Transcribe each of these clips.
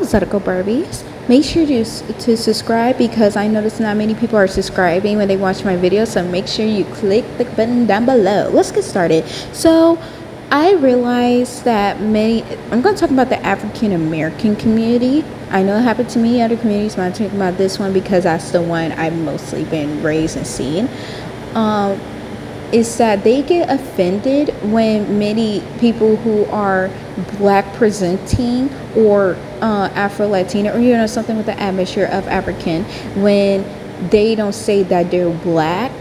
Exotical Barbies. Make sure to subscribe because I notice not many people are subscribing when they watch my videos. So make sure you click the button down below. Let's get started. So I realized that I'm going to talk about the African American community. I know it happened to me, other communities, but I'm talking about this one because that's the one I've mostly been raised and seen. Is that they get offended when many people who are black presenting or Afro-Latina or something with the atmosphere of African, when they don't say that they're black,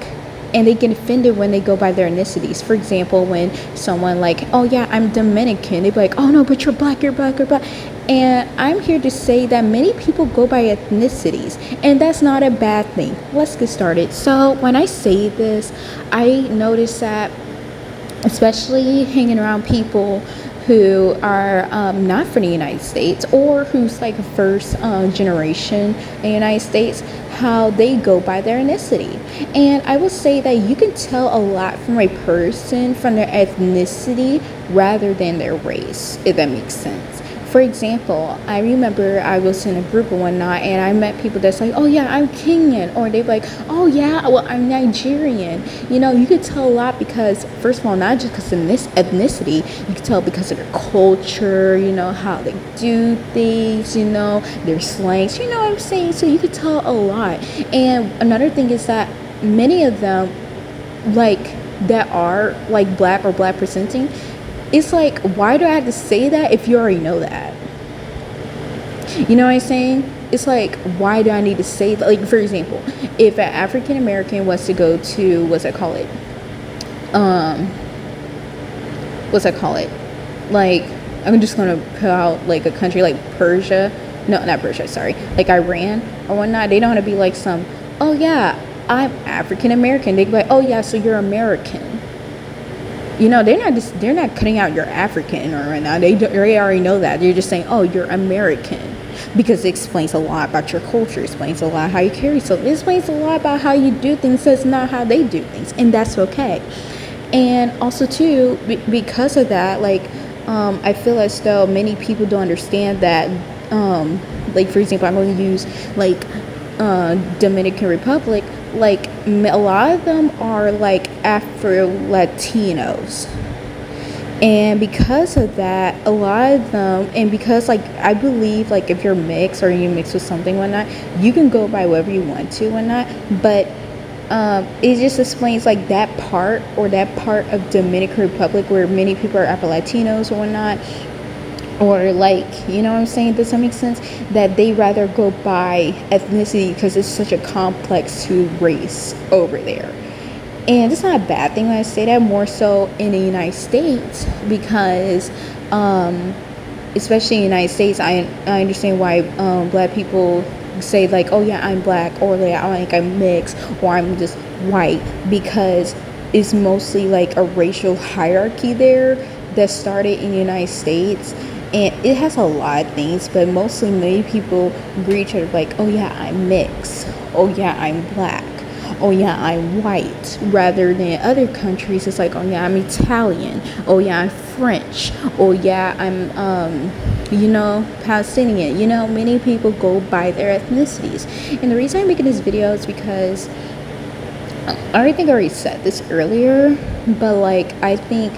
and they get offended when they go by their ethnicities. For example, when someone like, oh yeah, I'm Dominican, they'd be like, oh no, but you're black. And I'm here to say that many people go by ethnicities, and that's not a bad thing. Let's get started. So when I say this, I notice that, especially hanging around people who are not from the United States or who's like first generation in the United States, how they go by their ethnicity. And I will say that you can tell a lot from a person from their ethnicity rather than their race, if that makes sense. For example, I remember I was in a group or whatnot, and I met people that's like, oh yeah, I'm Kenyan, or they're like, oh yeah, well, I'm Nigerian. You could tell a lot because, first of all, not just because of this ethnicity, you can tell because of their culture, how they do things, their slangs, you know what I'm saying? So you could tell a lot. And another thing is that many of them, like, that are like black or black presenting, it's like, why do I have to say that if you already know that? You know what I'm saying? It's like, why do I need to say that? Like, for example, if an African American was to go to, like, I'm just gonna put out like a country like Persia, no, not Persia, sorry, like Iran or whatnot. They don't want to be like oh yeah, I'm African American. They'd be like, oh yeah, so you're American. They're not cutting out your African or whatnot. They already know that. They're just saying, oh, you're American, because it explains a lot about your culture. It explains a lot how you carry yourself. It explains a lot about how you do things. That's not how they do things, and that's okay. And also too, because of that, I feel as though many people don't understand that. Like, for example, I'm going to use Dominican Republic. Like, a lot of them are like Afro-Latinos, and because of that, a lot of them, and because I believe if you're mixed or you mix with something whatnot, you can go by whatever you want to whatnot, but it just explains that part of Dominican Republic where many people are Afro-Latinos or whatnot, or you know what I'm saying, does that make sense, that they rather go by ethnicity because it's such a complex race over there. And it's not a bad thing when I say that, more so in the United States, because especially in the United States, I understand why black people say oh yeah, I'm black, or I'm mixed, or I'm just white, because it's mostly a racial hierarchy there that started in the United States. And it has a lot of things, but mostly many people greet each other oh yeah, I'm mixed, oh yeah, I'm black, oh yeah, I'm white, rather than other countries it's oh yeah, I'm Italian, oh yeah, I'm French, oh yeah, I'm Palestinian. Many people go by their ethnicities. And the reason I'm making this video is because I think I already said this earlier, but I think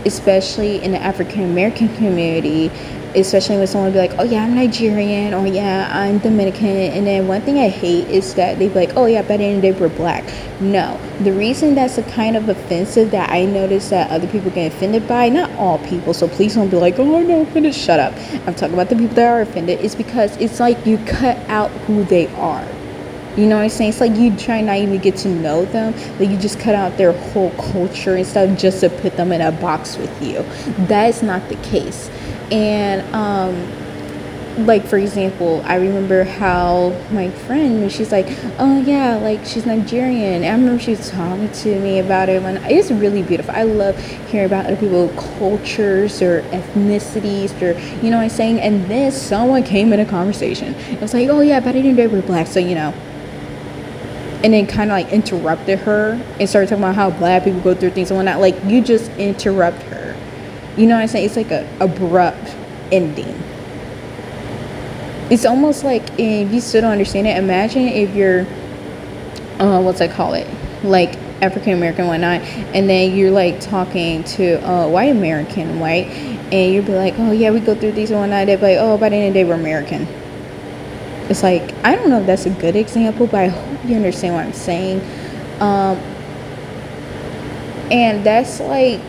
especially in the African American community, especially when someone would be oh yeah, I'm Nigerian, or yeah, I'm Dominican, and then one thing I hate is that they be oh yeah, back in the day we're black. No, the reason that's a kind of offensive that I notice that other people get offended by, not all people, so please don't be oh I'm not offended, shut up, I'm talking about the people that are offended, is because it's you cut out who they are. You know what I'm saying? It's you try not even get to know them, you just cut out their whole culture and stuff just to put them in a box with you. That is not the case. And for example, I remember how my friend, she's oh yeah, she's Nigerian. I remember she was talking to me about it, when it's really beautiful. I love hearing about other people's cultures or ethnicities, or you know what I'm saying. And then someone came in a conversation. It was oh yeah, but I didn't know we're black, so and then kind of interrupted her and started talking about how black people go through things and whatnot. You just interrupt her. You know what I'm saying? It's a abrupt ending. It's almost like, if you still don't understand it, imagine if you're what's I call it, like African American, whatnot, and then you're like talking to a white American, white, and you'd be like, oh yeah, we go through these and whatnot. They'd be like, oh, by the end of the day, we're American. It's like, I don't know if that's a good example, but I hope you understand what I'm saying. And that's like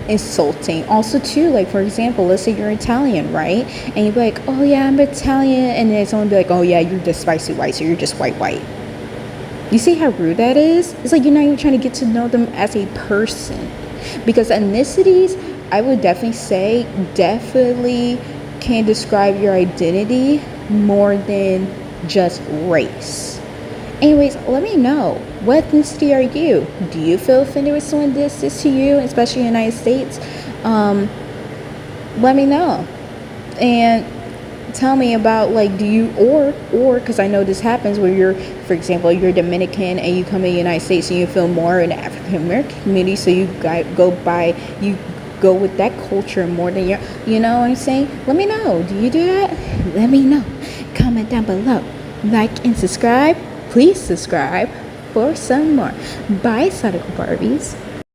insulting. Also too, like for example, let's say you're Italian, right? And you'd be like, oh yeah, I'm Italian, and then someone be like, oh yeah, you're just spicy white, so you're just white. You see how rude that is? It's like you're not even trying to get to know them as a person. Because ethnicities, I would definitely say, definitely can describe your identity more than just race. Anyways, let me know, what ethnicity are you? Do you feel offended when someone does this to you, especially in the United States? Let me know. And tell me about, like, do you, or because I know this happens where you're, for example, you're Dominican and you come in the United States and you feel more in the African American community, so you go with that culture more than you know what I'm saying? Let me know. Do you do that? Let me know. Comment down below. Like and subscribe. Please subscribe for some more. Bye, Exotical Barbies.